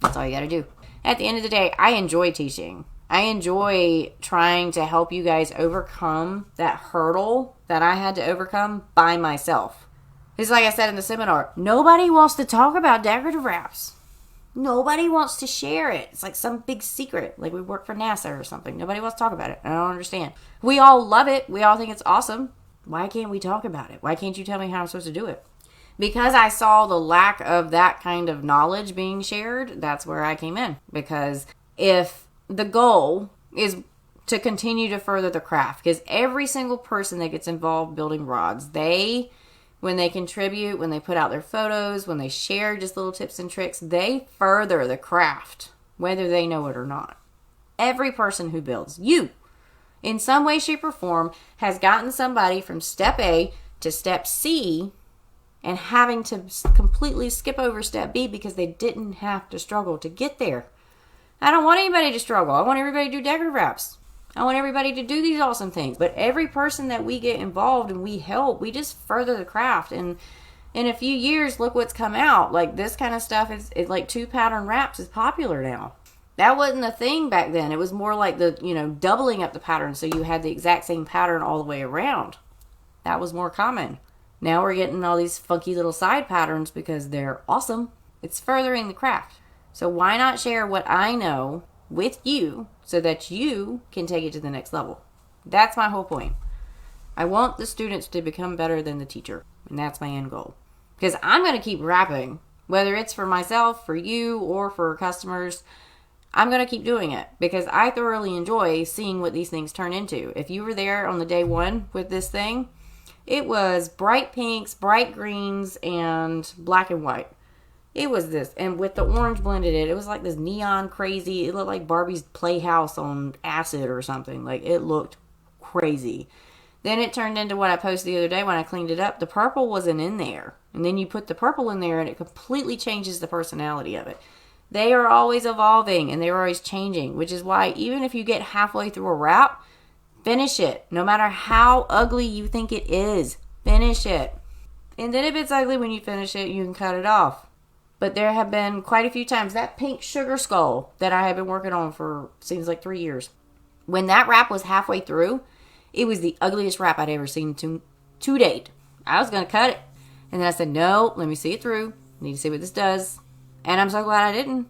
That's all you got to do. At the end of the day, I enjoy teaching. I enjoy trying to help you guys overcome that hurdle that I had to overcome by myself. It's like I said in the seminar, nobody wants to talk about decorative wraps. Nobody wants to share it. It's like some big secret, like we work for NASA or something. Nobody wants to talk about it. I don't understand. We all love it. We all think it's awesome. Why can't we talk about it? Why can't you tell me how I'm supposed to do it? Because I saw the lack of that kind of knowledge being shared, that's where I came in. Because if the goal is to continue to further the craft, because every single person that gets involved building rods, when they contribute, when they put out their photos, when they share just little tips and tricks, they further the craft, whether they know it or not. Every person who builds, you, in some way, shape, or form, has gotten somebody from step A to step C and having to completely skip over step B because they didn't have to struggle to get there. I don't want anybody to struggle. I want everybody to do decorative wraps. I want everybody to do these awesome things. But every person that we get involved and we help, we just further the craft. And in a few years, look what's come out. Like this kind of stuff is like 2 pattern wraps is popular now. That wasn't a thing back then. It was more like doubling up the pattern so you had the exact same pattern all the way around. That was more common. Now we're getting all these funky little side patterns because they're awesome. It's furthering the craft. So why not share what I know with you so that you can take it to the next level? That's my whole point. I want the students to become better than the teacher. And that's my end goal. Because I'm going to keep wrapping. Whether it's for myself, for you, or for customers, I'm going to keep doing it. Because I thoroughly enjoy seeing what these things turn into. If you were there on the day 1 with this thing, it was bright pinks, bright greens, and black and white. It was this. And with the orange blended in, it was like this neon crazy. It looked like Barbie's Playhouse on acid or something. Like, it looked crazy. Then it turned into what I posted the other day when I cleaned it up. The purple wasn't in there. And then you put the purple in there and it completely changes the personality of it. They are always evolving and they're always changing, which is why even if you get halfway through a wrap, finish it. No matter how ugly you think it is, finish it. And then if it's ugly when you finish it, you can cut it off. But there have been quite a few times, that pink sugar skull that I have been working on for, seems like 3 years. When that wrap was halfway through, it was the ugliest wrap I'd ever seen to date. I was going to cut it. And then I said, no, let me see it through. I need to see what this does. And I'm so glad I didn't.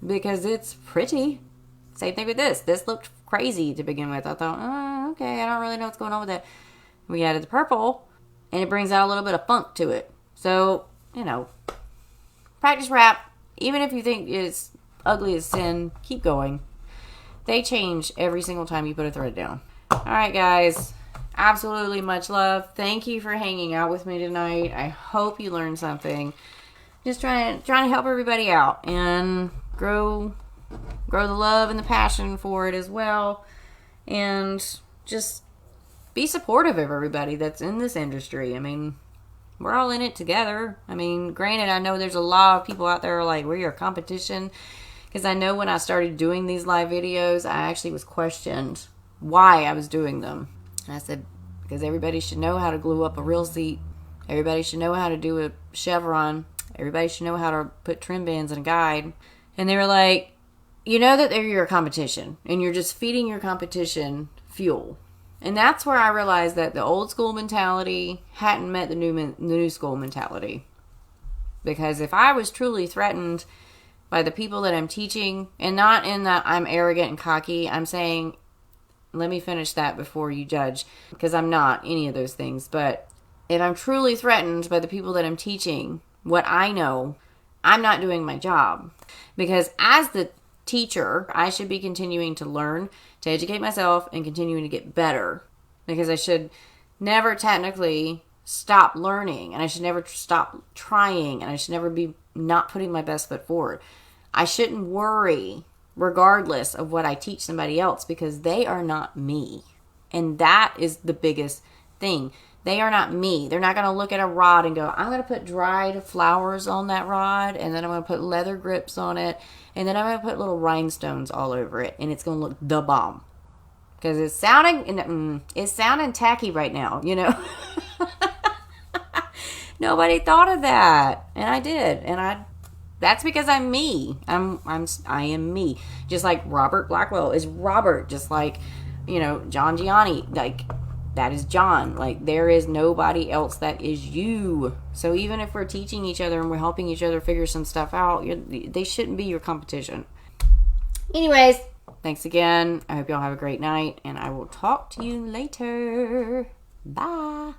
Because it's pretty. Same thing with this. This looked crazy to begin with. I thought, oh, okay, I don't really know what's going on with that. We added the purple, and it brings out a little bit of funk to it. So, practice wrap. Even if you think it's ugly as sin, keep going. They change every single time you put a thread down. All right, guys. Absolutely much love. Thank you for hanging out with me tonight. I hope you learned something. Just trying to help everybody out and grow the love and the passion for it as well. And just be supportive of everybody that's in this industry. I mean, we're all in it together. I mean, granted, I know there's a lot of people out there like, we're your competition. Because I know when I started doing these live videos, I actually was questioned why I was doing them. And I said, because everybody should know how to glue up a real seat. Everybody should know how to do a chevron. Everybody should know how to put trim bands in a guide. And they were like, you know that they're your competition. And you're just feeding your competition fuel. And that's where I realized that the old school mentality hadn't met the new school mentality. Because if I was truly threatened by the people that I'm teaching, and not in that I'm arrogant and cocky, I'm saying, let me finish that before you judge, because I'm not any of those things. But if I'm truly threatened by the people that I'm teaching what I know, I'm not doing my job. Because as the teacher, I should be continuing to learn, to educate myself, and continuing to get better. Because I should never technically stop learning, and I should never stop trying, and I should never be not putting my best foot forward. I shouldn't worry regardless of what I teach somebody else, because they are not me. And that is the biggest thing. They are not me. They're not going to look at a rod and go, I'm going to put dried flowers on that rod, and then I'm going to put leather grips on it, and then I'm going to put little rhinestones all over it, and it's going to look the bomb. Because it's sounding tacky right now, you know. Nobody thought of that, and I did, and that's because I'm me. I am me. Just like Robert Blackwell is Robert. Just like, you know, John Gianni, like, that is John. Like, there is nobody else that is you. So even if we're teaching each other and we're helping each other figure some stuff out, they shouldn't be your competition. Anyways, thanks again. I hope y'all have a great night, and I will talk to you later. Bye.